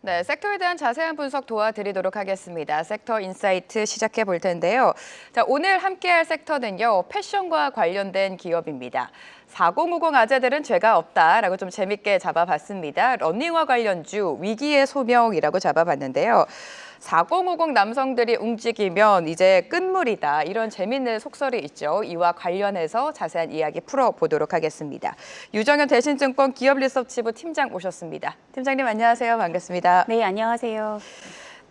네, 섹터에 대한 자세한 분석 도와드리도록 하겠습니다. 섹터 인사이트 시작해 볼 텐데요. 자, 오늘 함께할 섹터는요, 패션과 관련된 기업입니다. 4050 아재들은 죄가 없다라고 좀 재밌게 잡아봤습니다. 러닝화 관련주 위기의 소명이라고 잡아봤는데요. 4050 남성들이 움직이면 이제 끝물이다. 이런 재밌는 속설이 있죠. 이와 관련해서 자세한 이야기 풀어보도록 하겠습니다. 유정현 대신증권 기업리서치부 팀장 모셨습니다. 팀장님 안녕하세요. 반갑습니다. 네, 안녕하세요.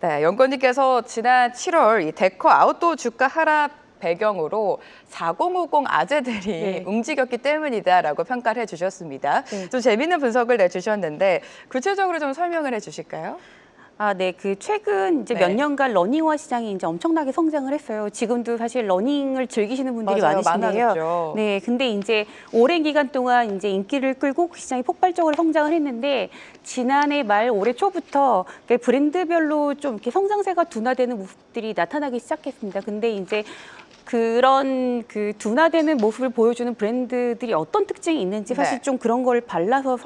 네, 연구원님께서 지난 7월 이 데커 아웃도어 주가 하락 배경으로 4050 아재들이 움직였기 때문이다라고 평가를 해주셨습니다. 네. 좀 재밌는 분석을 내주셨는데 구체적으로 좀 설명을 해주실까요? 네, 최근 이제 몇 년간 러닝화 시장이 이제 엄청나게 성장을 했어요. 지금도 사실 러닝을 즐기시는 분들이 맞아요, 많으신데요. 많아졌죠. 네, 근데 이제 오랜 기간 동안 이제 인기를 끌고 그 시장이 폭발적으로 성장을 했는데 지난해 말 올해 초부터 브랜드별로 좀 이렇게 성장세가 둔화되는 모습들이 나타나기 시작했습니다. 근데 이제 그런 둔화되는 모습을 보여주는 브랜드들이 어떤 특징이 있는지 사실 좀 그런 걸 발라서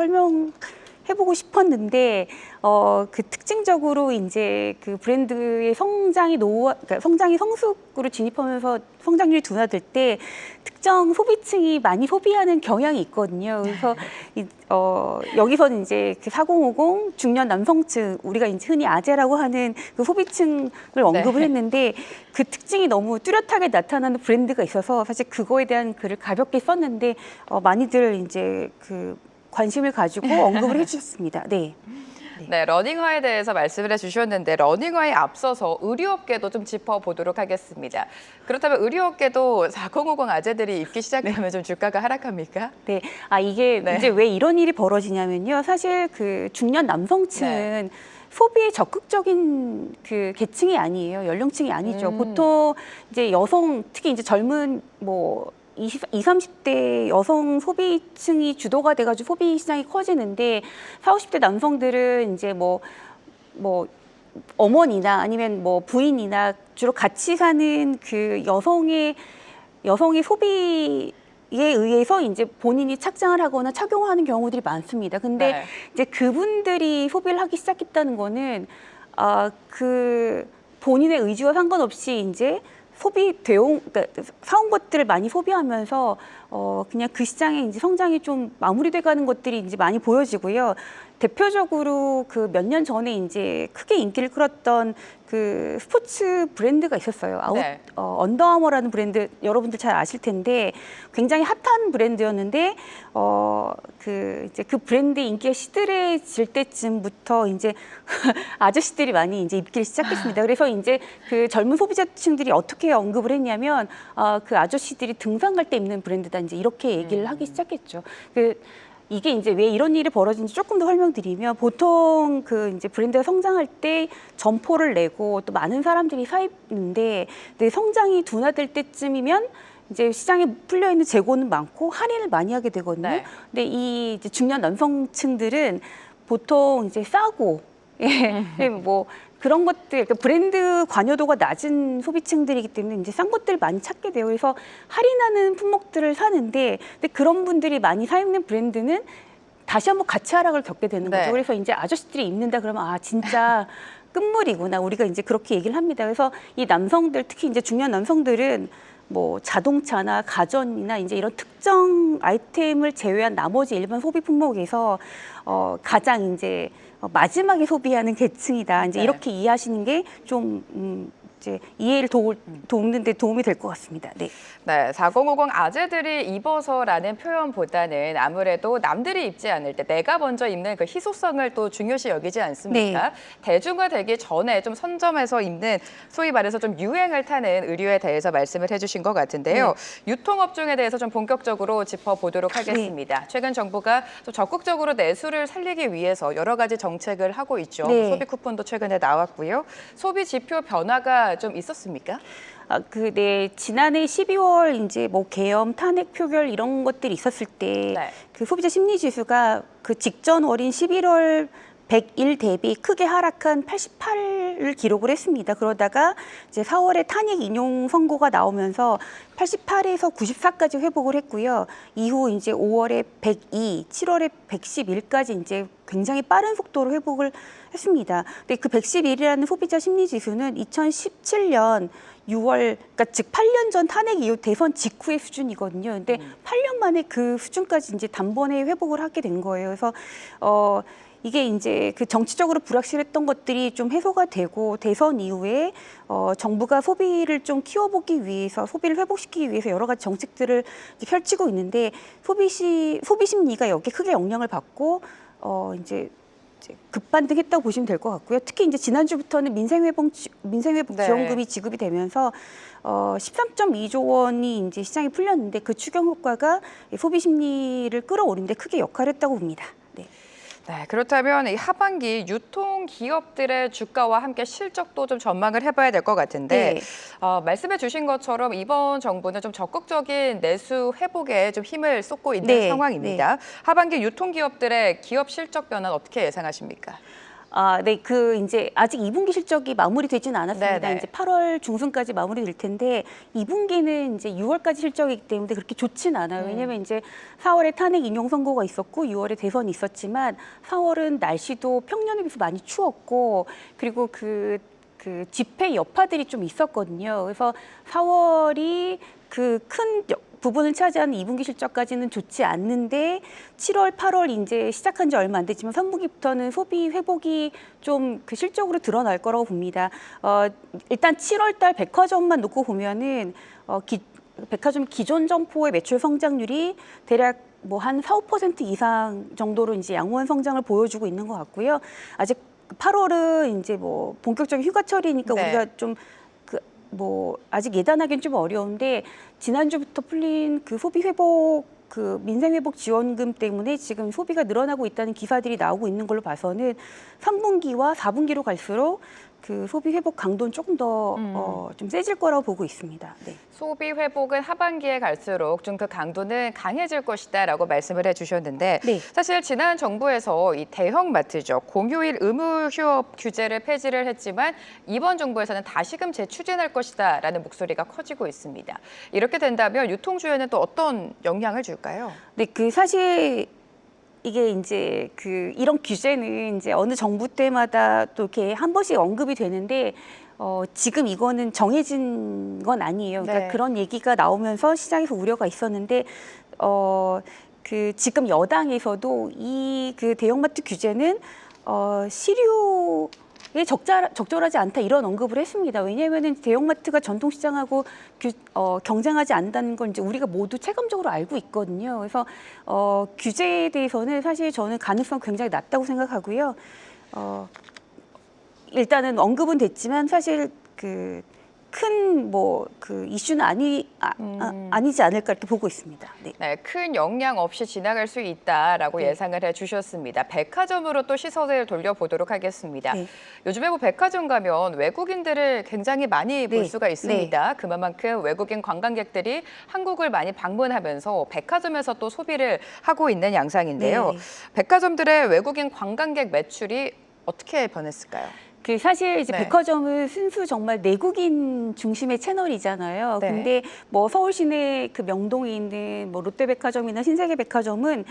해보고 싶었는데 특징적으로 이제 그 브랜드의 그러니까 성장이 성숙으로 진입하면서 성장률이 둔화될 때 특정 소비층이 많이 소비하는 경향이 있거든요. 그래서 여기서는 이제 4050 중년 남성층, 우리가 이제 흔히 아재라고 하는 그 소비층을 언급을 했는데 그 특징이 너무 뚜렷하게 나타나는 브랜드가 있어서 사실 그거에 대한 글을 가볍게 썼는데 많이들 이제 관심을 가지고 언급을 해주셨습니다. 네. 네, 러닝화에 대해서 말씀을 해주셨는데 러닝화에 앞서서 의류업계도 좀 짚어보도록 하겠습니다. 그렇다면 의류업계도 4050 아재들이 입기 시작하면 좀 주가가 하락합니까? 네, 이게 이제 왜 이런 일이 벌어지냐면요. 사실 중년 남성층은 소비에 적극적인 계층이 아니에요. 연령층이 아니죠. 보통 이제 여성, 특히 이제 젊은 20, 30대 여성 소비층이 주도가 돼가지고 소비 시장이 커지는데 40, 50대 남성들은 이제 어머니나 아니면 부인이나 주로 같이 사는 여성의 소비에 의해서 이제 본인이 착장을 하거나 착용하는 경우들이 많습니다. 근데 이제 그분들이 소비를 하기 시작했다는 거는 본인의 의지와 상관없이 이제 그러니까 사온 것들을 많이 소비하면서 그냥 그 시장의 이제 성장이 좀 마무리돼가는 것들이 이제 많이 보여지고요. 대표적으로 몇 년 전에 이제 크게 인기를 끌었던 스포츠 브랜드가 있었어요. 언더아머라는 브랜드 여러분들 잘 아실 텐데 굉장히 핫한 브랜드였는데 이제 그 브랜드 인기가 시들해질 때쯤부터 이제 아저씨들이 많이 이제 입기를 시작했습니다. 그래서 이제 젊은 소비자층들이 어떻게 언급을 했냐면 아저씨들이 등산 갈 때 입는 브랜드다 이제 이렇게 얘기를 하기 시작했죠. 이게 이제 왜 이런 일이 벌어진지 조금 더 설명드리면 보통 이제 브랜드가 성장할 때 점포를 내고 또 많은 사람들이 사 입는데 성장이 둔화될 때쯤이면 이제 시장에 풀려 있는 재고는 많고 할인을 많이 하게 되거든요. 근데 이제 중년 남성층들은 보통 이제 싸고 그런 것들, 브랜드 관여도가 낮은 소비층들이기 때문에 이제 싼 것들을 많이 찾게 돼요. 그래서 할인하는 품목들을 사는데, 근데 그런 분들이 많이 사 입는 브랜드는 다시 한번 가치 하락을 겪게 되는 거죠. 그래서 이제 아저씨들이 입는다 그러면 진짜 끝물이구나. 우리가 이제 그렇게 얘기를 합니다. 그래서 이 남성들, 특히 이제 중년 남성들은 자동차나 가전이나 이제 이런 특정 아이템을 제외한 나머지 일반 소비 품목에서 가장 이제 마지막에 소비하는 계층이다. 이제 이렇게 이해하시는 게 좀 이제 이해를 돕는 데 도움이 될 것 같습니다. 네. 네, 4050 아재들이 입어서라는 표현보다는 아무래도 남들이 입지 않을 때 내가 먼저 입는 그 희소성을 또 중요시 여기지 않습니까? 대중화되기 전에 좀 선점해서 입는 소위 말해서 좀 유행을 타는 의류에 대해서 말씀을 해주신 것 같은데요. 유통업종에 대해서 좀 본격적으로 짚어보도록 하겠습니다. 최근 정부가 좀 적극적으로 내수를 살리기 위해서 여러 가지 정책을 하고 있죠. 소비 쿠폰도 최근에 나왔고요. 소비 지표 변화가 좀 있었습니까? 지난해 12월 이제 계엄, 탄핵, 표결 이런 것들이 있었을 때 소비자 심리 지수가 직전 월인 11월 101 대비 크게 하락한 88을 기록을 했습니다. 그러다가 이제 4월에 탄핵 인용 선고가 나오면서 88에서 94까지 회복을 했고요. 이후 이제 5월에 102, 7월에 111까지 이제 굉장히 빠른 속도로 회복을 했습니다. 근데 그 111이라는 소비자 심리 지수는 2017년 6월, 그러니까 즉 8년 전 탄핵 이후 대선 직후의 수준이거든요. 근데 8년 만에 그 수준까지 이제 단번에 회복을 하게 된 거예요. 그래서 이게 이제 그 정치적으로 불확실했던 것들이 좀 해소가 되고 대선 이후에 정부가 소비를 좀 키워보기 위해서 소비를 회복시키기 위해서 여러 가지 정책들을 이제 펼치고 있는데 소비 심리가 여기에 크게 영향을 받고 이제 급반등했다고 보시면 될 것 같고요. 특히 이제 지난주부터는 민생회복 네. 지원금이 지급이 되면서 13.2조 원이 이제 시장에 풀렸는데 그 추경 효과가 소비 심리를 끌어올리는데 크게 역할을 했다고 봅니다. 네. 네, 그렇다면 이 하반기 유통 기업들의 주가와 함께 실적도 좀 전망을 해봐야 될 것 같은데 네. 말씀해 주신 것처럼 이번 정부는 좀 적극적인 내수 회복에 좀 힘을 쏟고 있는 네, 상황입니다. 하반기 유통 기업들의 기업 실적 변화는 어떻게 예상하십니까? 네, 이제 아직 2분기 실적이 마무리되지는 않았습니다. 네네. 이제 8월 중순까지 마무리될 텐데 2분기는 이제 6월까지 실적이기 때문에 그렇게 좋지는 않아요. 왜냐하면 이제 4월에 탄핵 인용 선고가 있었고 6월에 대선이 있었지만 4월은 날씨도 평년에 비해서 많이 추웠고 그리고 그 집회 여파들이 좀 있었거든요. 그래서 4월이 그 큰 부분을 차지하는 2분기 실적까지는 좋지 않는데 7월, 8월 이제 시작한 지 얼마 안 됐지만 3분기부터는 소비 회복이 좀 그 실적으로 드러날 거라고 봅니다. 일단 7월 달 백화점만 놓고 보면은 백화점 기존 점포의 매출 성장률이 대략 뭐 한 4, 5% 이상 정도로 이제 양호한 성장을 보여주고 있는 것 같고요. 아직 8월은 이제 뭐 본격적인 휴가철이니까 네. 우리가 좀 아직 예단하기는 좀 어려운데 지난주부터 풀린 그 소비 회복 그 민생 회복 지원금 때문에 지금 소비가 늘어나고 있다는 기사들이 나오고 있는 걸로 봐서는 3분기와 4분기로 갈수록 그 소비 회복 강도는 조금 더 좀 세질 거라고 보고 있습니다. 네. 소비 회복은 하반기에 갈수록 좀 그 강도는 강해질 것이다라고 말씀을 해주셨는데 네. 사실 지난 정부에서 이 대형마트죠. 공휴일 의무 휴업 규제를 폐지를 했지만 이번 정부에서는 다시금 재추진할 것이다라는 목소리가 커지고 있습니다. 이렇게 된다면 유통주에는 또 어떤 영향을 줄까요? 네, 사실 이게 이제 이런 규제는 이제 어느 정부 때마다 또 이렇게 한 번씩 언급이 되는데 지금 이거는 정해진 건 아니에요. 그러니까 네. 그런 얘기가 나오면서 시장에서 우려가 있었는데 지금 여당에서도 이 대형마트 규제는 실효에 적절하지 않다 이런 언급을 했습니다. 왜냐하면 대형마트가 전통시장하고 경쟁하지 않는다는 걸 이제 우리가 모두 체감적으로 알고 있거든요. 그래서 규제에 대해서는 사실 저는 가능성 굉장히 낮다고 생각하고요. 일단은 언급은 됐지만 사실 큰 이슈는 아니지 않을까 이렇게 보고 있습니다. 네. 네, 큰 영향 없이 지나갈 수 있다라고 네. 예상을 해주셨습니다. 백화점으로 또 시선을 돌려보도록 하겠습니다. 네. 요즘에 뭐 백화점 가면 외국인들을 굉장히 많이 볼 네. 수가 있습니다. 그만큼 외국인 관광객들이 한국을 많이 방문하면서 백화점에서 또 소비를 하고 있는 양상인데요. 네. 백화점들의 외국인 관광객 매출이 어떻게 변했을까요? 사실 이제 네. 백화점은 순수 정말 내국인 중심의 채널이잖아요. 네. 근데 뭐 서울 시내 명동에 있는 뭐 롯데백화점이나 신세계백화점은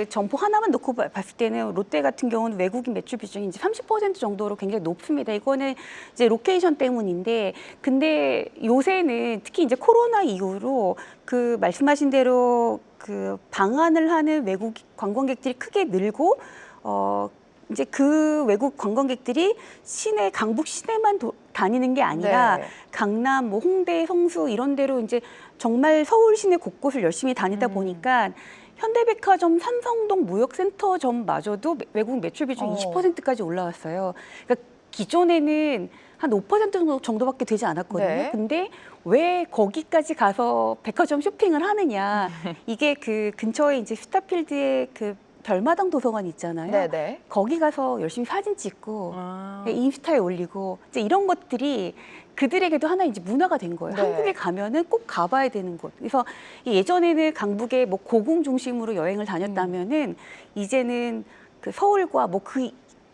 점포 하나만 놓고 봤을 때는 롯데 같은 경우는 외국인 매출 비중이 이제 30% 정도로 굉장히 높습니다. 이거는 이제 로케이션 때문인데, 근데 요새는 특히 이제 코로나 이후로 말씀하신 대로 방한을 하는 외국 관광객들이 크게 늘고 이제 외국 관광객들이 강북 시내만 다니는 게 아니라 네. 강남, 뭐 홍대, 성수 이런 데로 이제 정말 서울 시내 곳곳을 열심히 다니다 보니까 현대백화점 삼성동 무역센터점마저도 외국 매출 비중 20%까지 올라왔어요. 그러니까 기존에는 한 5% 정도밖에 되지 않았거든요. 네. 근데 왜 거기까지 가서 백화점 쇼핑을 하느냐? 이게 근처에 이제 스타필드에 별마당 도서관 있잖아요. 네네. 거기 가서 열심히 사진 찍고 인스타에 올리고 이제 이런 것들이 그들에게도 하나 이제 문화가 된 거예요. 네. 한국에 가면은 꼭 가봐야 되는 곳. 그래서 예전에는 강북에 뭐 고궁 중심으로 여행을 다녔다면은 이제는 서울과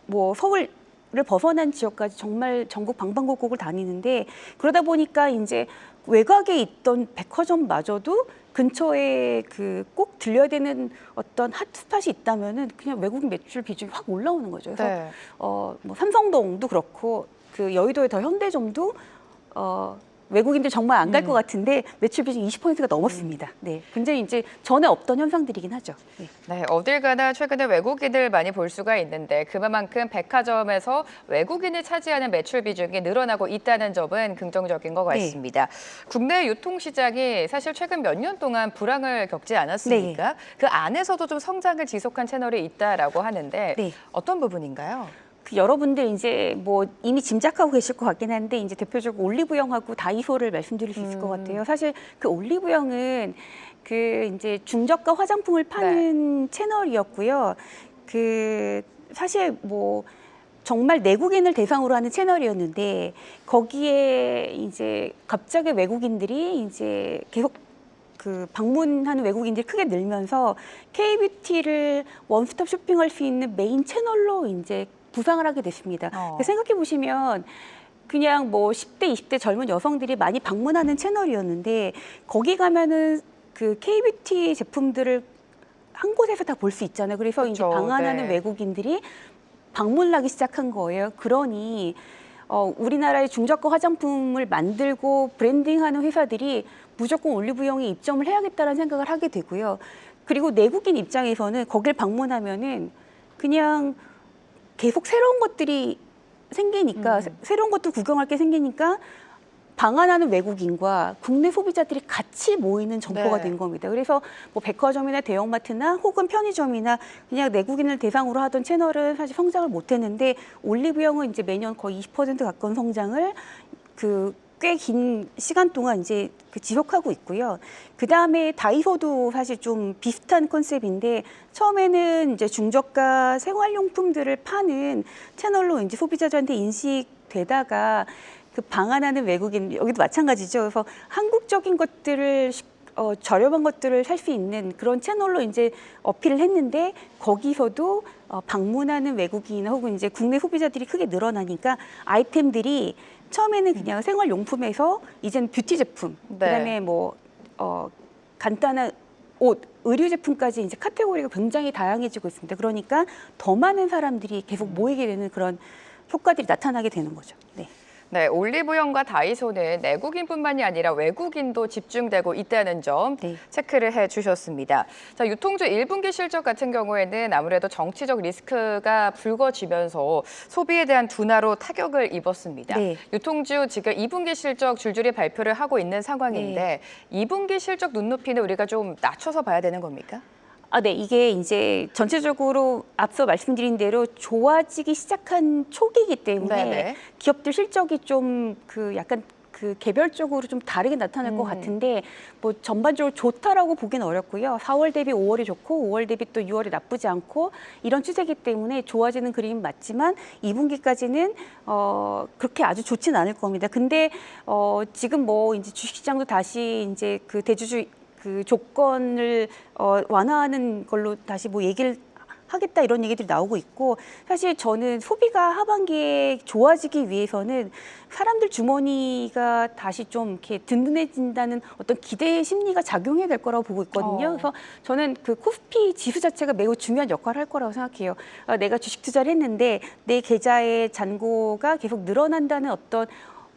뭐 서울을 벗어난 지역까지 정말 전국 방방곡곡을 다니는데 그러다 보니까 이제 외곽에 있던 백화점마저도 근처에 그 꼭 들려야 되는 어떤 핫스팟이 있다면은 그냥 외국인 매출 비중이 확 올라오는 거죠. 그래서 네. 뭐 삼성동도 그렇고 그 여의도의 더 현대점도 외국인들 정말 안 갈 것 같은데 매출 비중 20%가 넘었습니다. 네, 굉장히 이제 전에 없던 현상들이긴 하죠. 네. 네, 어딜 가나 최근에 외국인을 많이 볼 수가 있는데 그만큼 백화점에서 외국인이 차지하는 매출 비중이 늘어나고 있다는 점은 긍정적인 것 같습니다. 국내 유통시장이 사실 최근 몇 년 동안 불황을 겪지 않았습니까? 그 안에서도 좀 성장을 지속한 채널이 있다라고 하는데 네. 어떤 부분인가요? 그 여러분들 이제 뭐 이미 짐작하고 계실 것 같긴 한데 이제 대표적으로 올리브영하고 다이소를 말씀드릴 수 있을 것 같아요. 사실 그 올리브영은 그 이제 중저가 화장품을 파는 채널이었고요. 그 사실 뭐 정말 내국인을 대상으로 하는 채널이었는데 거기에 이제 갑자기 외국인들이 이제 계속 그 방문하는 외국인들이 크게 늘면서 K뷰티를 원스톱 쇼핑할 수 있는 메인 채널로 이제 부상을 하게 됐습니다. 생각해 보시면 그냥 뭐 10대, 20대 젊은 여성들이 많이 방문하는 채널이었는데 거기 가면은 그 K뷰티 제품들을 한 곳에서 다 볼 수 있잖아요. 그래서 그렇죠. 이제 방한하는 네. 외국인들이 방문을 하기 시작한 거예요. 그러니 우리나라의 중저가 화장품을 만들고 브랜딩하는 회사들이 무조건 올리브영에 입점을 해야겠다는 생각을 하게 되고요. 그리고 내국인 입장에서는 거길 방문하면은 그냥 계속 새로운 것들이 생기니까 새로운 것도 구경할 게 생기니까 방한하는 외국인과 국내 소비자들이 같이 모이는 점포가 된 겁니다. 그래서 뭐 백화점이나 대형마트나 혹은 편의점이나 그냥 내국인을 대상으로 하던 채널은 사실 성장을 못했는데 올리브영은 이제 매년 거의 20% 가까운 성장을 꽤 긴 시간 동안 이제 지속하고 있고요. 그 다음에 다이소도 사실 좀 비슷한 컨셉인데 처음에는 이제 중저가 생활용품들을 파는 채널로 이제 소비자들한테 인식되다가 그 방한하는 외국인 여기도 마찬가지죠. 그래서 한국적인 것들을 저렴한 것들을 살 수 있는 그런 채널로 이제 어필을 했는데 거기서도 방문하는 외국인 혹은 이제 국내 소비자들이 크게 늘어나니까 아이템들이 처음에는 그냥 생활용품에서 이제는 뷰티 제품, 그다음에 뭐 간단한 옷, 의류 제품까지 이제 카테고리가 굉장히 다양해지고 있습니다. 그러니까 더 많은 사람들이 계속 모이게 되는 그런 효과들이 나타나게 되는 거죠. 네. 네, 올리브영과 다이소는 내국인뿐만이 아니라 외국인도 집중되고 있다는 점 체크를 해주셨습니다. 자, 유통주 1분기 실적 같은 경우에는 아무래도 정치적 리스크가 불거지면서 소비에 대한 둔화로 타격을 입었습니다. 유통주 지금 2분기 실적 줄줄이 발표를 하고 있는 상황인데 2분기 실적 눈높이는 우리가 좀 낮춰서 봐야 되는 겁니까? 네, 이게 이제 전체적으로 앞서 말씀드린 대로 좋아지기 시작한 초기이기 때문에 기업들 실적이 좀 약간 개별적으로 좀 다르게 나타날 것 같은데 뭐 전반적으로 좋다라고 보기는 어렵고요. 4월 대비 5월이 좋고 5월 대비 또 6월이 나쁘지 않고 이런 추세이기 때문에 좋아지는 그림은 맞지만 2분기까지는 그렇게 아주 좋지는 않을 겁니다. 근데 지금 뭐 이제 주식시장도 다시 이제 그 대주주 조건을 완화하는 걸로 다시 뭐 얘기를 하겠다 이런 얘기들이 나오고 있고 사실 저는 소비가 하반기에 좋아지기 위해서는 사람들 주머니가 다시 좀 이렇게 든든해진다는 어떤 기대 심리가 작용해야 될 거라고 보고 있거든요. 그래서 저는 그 코스피 지수 자체가 매우 중요한 역할을 할 거라고 생각해요. 내가 주식 투자를 했는데 내 계좌의 잔고가 계속 늘어난다는 어떤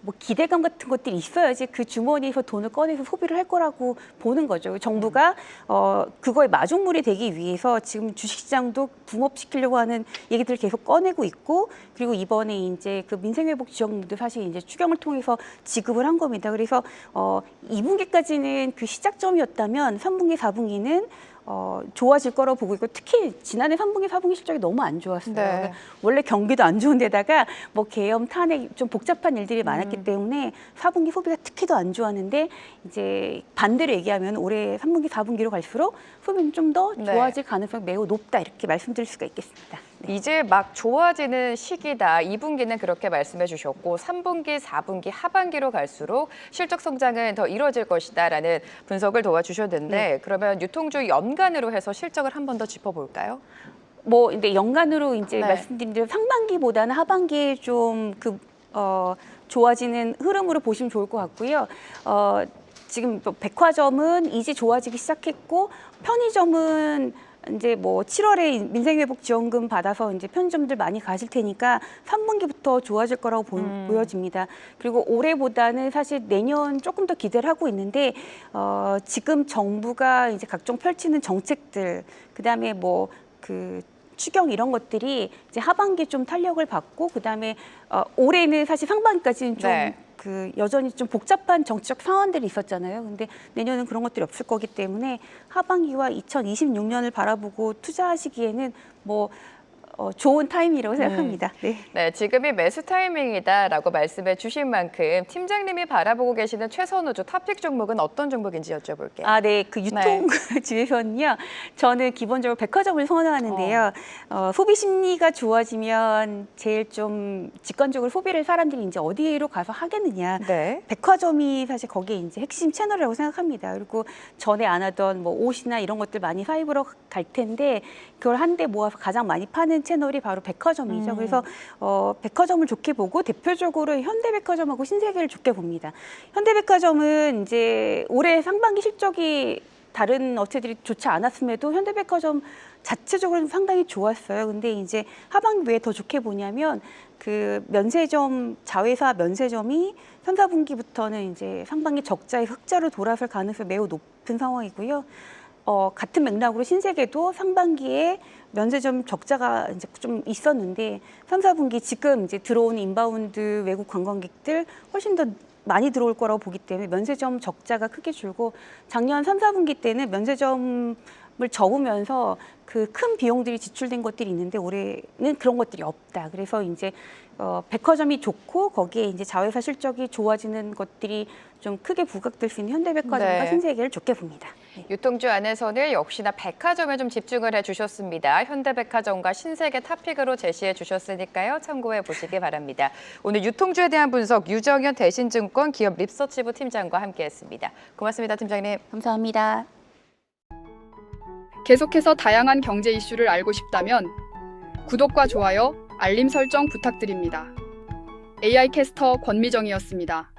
뭐 기대감 같은 것들이 있어야지 그 주머니에서 돈을 꺼내서 소비를 할 거라고 보는 거죠. 정부가 그거에 마중물이 되기 위해서 지금 주식시장도 붐업시키려고 하는 얘기들을 계속 꺼내고 있고 그리고 이번에 이제 그 민생회복 지원금도 사실 이제 추경을 통해서 지급을 한 겁니다. 그래서 2분기까지는 그 시작점이었다면 3분기, 4분기는 좋아질 거라고 보고 있고 특히 지난해 3분기, 4분기 실적이 너무 안 좋았어요. 그러니까 원래 경기도 안 좋은 데다가 뭐 계엄, 탄핵 좀 복잡한 일들이 많았기 때문에 4분기 소비가 특히 더 안 좋았는데 이제 반대로 얘기하면 올해 3분기, 4분기로 갈수록 소비는 좀 더 좋아질 가능성이 매우 높다 이렇게 말씀드릴 수가 있겠습니다. 이제 막 좋아지는 시기다. 2분기는 그렇게 말씀해 주셨고 3분기, 4분기 하반기로 갈수록 실적 성장은 더 이루어질 것이다라는 분석을 도와주셨는데 그러면 유통주 연간으로 해서 실적을 한 번 더 짚어볼까요? 뭐 근데 연간으로 이제 네. 말씀드린 대로 상반기보다는 하반기에 좀 좋아지는 흐름으로 보시면 좋을 것 같고요. 지금 뭐 백화점은 이제 좋아지기 시작했고 편의점은 이제 뭐 7월에 민생회복지원금 받아서 이제 편의점들 많이 가실 테니까 3분기부터 좋아질 거라고 보여집니다. 그리고 올해보다는 사실 내년 조금 더 기대를 하고 있는데 지금 정부가 이제 각종 펼치는 정책들, 그다음에 뭐 추경 이런 것들이 이제 하반기에 좀 탄력을 받고 그다음에 올해는 사실 상반기까지는 좀 네. 여전히 좀 복잡한 정치적 상황들이 있었잖아요. 근데 내년은 그런 것들이 없을 거기 때문에 하반기와 2026년을 바라보고 투자하시기에는 뭐 좋은 타임이라고 생각합니다. 네. 네, 지금이 매수 타이밍이다라고 말씀해 주신 만큼 팀장님이 바라보고 계시는 최선호주 탑픽 종목은 어떤 종목인지 여쭤볼게요. 아, 네. 그 유통주에서는요. 저는 기본적으로 백화점을 선호하는데요. 소비 심리가 좋아지면 제일 좀 직관적으로 소비를 사람들이 이제 어디로 가서 하겠느냐. 네. 백화점이 사실 거기에 이제 핵심 채널이라고 생각합니다. 그리고 전에 안 하던 뭐 옷이나 이런 것들 많이 사입으러 갈 텐데 그걸 한데 모아서 가장 많이 파는 채널이 바로 백화점이죠. 그래서 백화점을 좋게 보고 대표적으로 현대백화점하고 신세계를 좋게 봅니다. 현대백화점은 이제 올해 상반기 실적이 다른 업체들이 좋지 않았음에도 현대백화점 자체적으로 상당히 좋았어요. 근데 이제 하반기 왜 더 좋게 보냐면 그 면세점 자회사 면세점이 3, 4분기부터는 이제 상반기 적자에 흑자로 돌아설 가능성이 매우 높은 상황이고요. 같은 맥락으로 신세계도 상반기에 면세점 적자가 이제 좀 있었는데 3, 4분기 지금 이제 들어오는 인바운드 외국 관광객들 훨씬 더 많이 들어올 거라고 보기 때문에 면세점 적자가 크게 줄고 작년 3, 4분기 때는 면세점을 접으면서 그 큰 비용들이 지출된 것들이 있는데 올해는 그런 것들이 없다. 그래서 이제 백화점이 좋고 거기에 이제 자회사 실적이 좋아지는 것들이 좀 크게 부각될 수 있는 현대백화점과 네. 신세계를 좋게 봅니다. 네. 유통주 안에서는 역시나 백화점에 좀 집중을 해주셨습니다. 현대백화점과 신세계 탑픽으로 제시해 주셨으니까요. 참고해 보시기 바랍니다. 오늘 유통주에 대한 분석 유정현 대신증권 기업 립서치부 팀장과 함께했습니다. 고맙습니다, 팀장님. 감사합니다. 계속해서 다양한 경제 이슈를 알고 싶다면 구독과 좋아요, 알림 설정 부탁드립니다. AI 캐스터 권미정이었습니다.